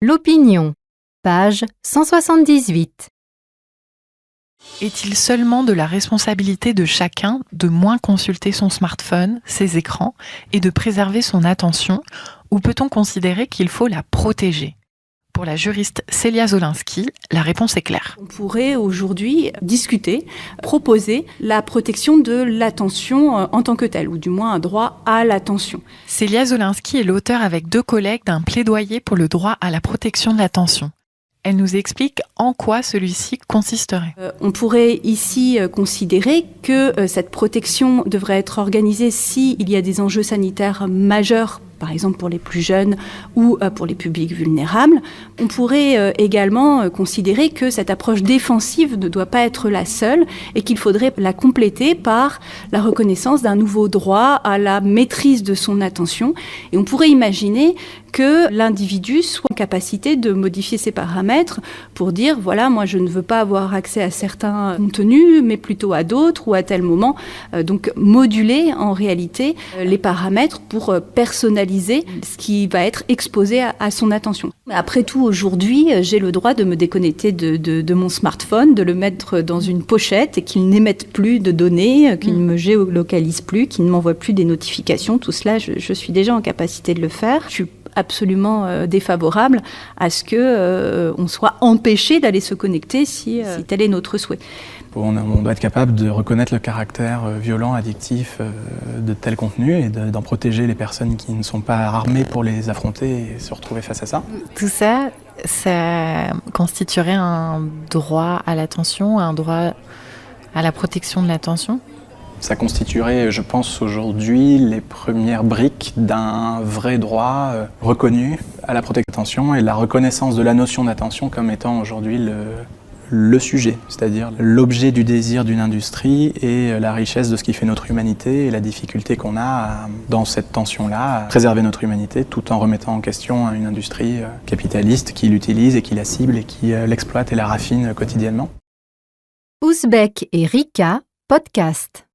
L'opinion, page 178. Est-il seulement de la responsabilité de chacun de moins consulter son smartphone, ses écrans, et de préserver son attention, ou peut-on considérer qu'il faut la protéger ? Pour la juriste Célia Zoliński, la réponse est claire. On pourrait aujourd'hui discuter, proposer la protection de l'attention en tant que telle, ou du moins un droit à l'attention. Célia Zoliński est l'auteure avec 2 collègues d'un plaidoyer pour le droit à la protection de l'attention. Elle nous explique en quoi celui-ci consisterait. On pourrait ici considérer que cette protection devrait être organisée s'il y a des enjeux sanitaires majeurs, par exemple pour les plus jeunes ou pour les publics vulnérables. On pourrait également considérer que cette approche défensive ne doit pas être la seule et qu'il faudrait la compléter par la reconnaissance d'un nouveau droit à la maîtrise de son attention. Et on pourrait imaginer que l'individu soit en capacité de modifier ses paramètres pour dire, voilà, moi je ne veux pas avoir accès à certains contenus, mais plutôt à d'autres ou à tel moment. Donc moduler en réalité les paramètres pour personnaliser ce qui va être exposé à son attention. Après tout, aujourd'hui, j'ai le droit de me déconnecter de mon smartphone, de le mettre dans une pochette et qu'il n'émette plus de données, qu'il ne me géolocalise plus, qu'il ne m'envoie plus des notifications. Tout cela, je suis déjà en capacité de le faire. Je suis absolument défavorable à ce qu'on soit empêché d'aller se connecter si tel est notre souhait. On doit être capable de reconnaître le caractère violent, addictif de tel contenu et d'en protéger les personnes qui ne sont pas armées pour les affronter et se retrouver face à ça. Tout ça, ça constituerait un droit à l'attention, un droit à la protection de l'attention ? Ça constituerait, je pense, aujourd'hui les premières briques d'un vrai droit reconnu à la protection de l'attention et la reconnaissance de la notion d'attention comme étant aujourd'hui le sujet, c'est-à-dire l'objet du désir d'une industrie et la richesse de ce qui fait notre humanité et la difficulté qu'on a dans cette tension-là à préserver notre humanité tout en remettant en question une industrie capitaliste qui l'utilise et qui la cible et qui l'exploite et la raffine quotidiennement. Ouzbek et Rika, podcast.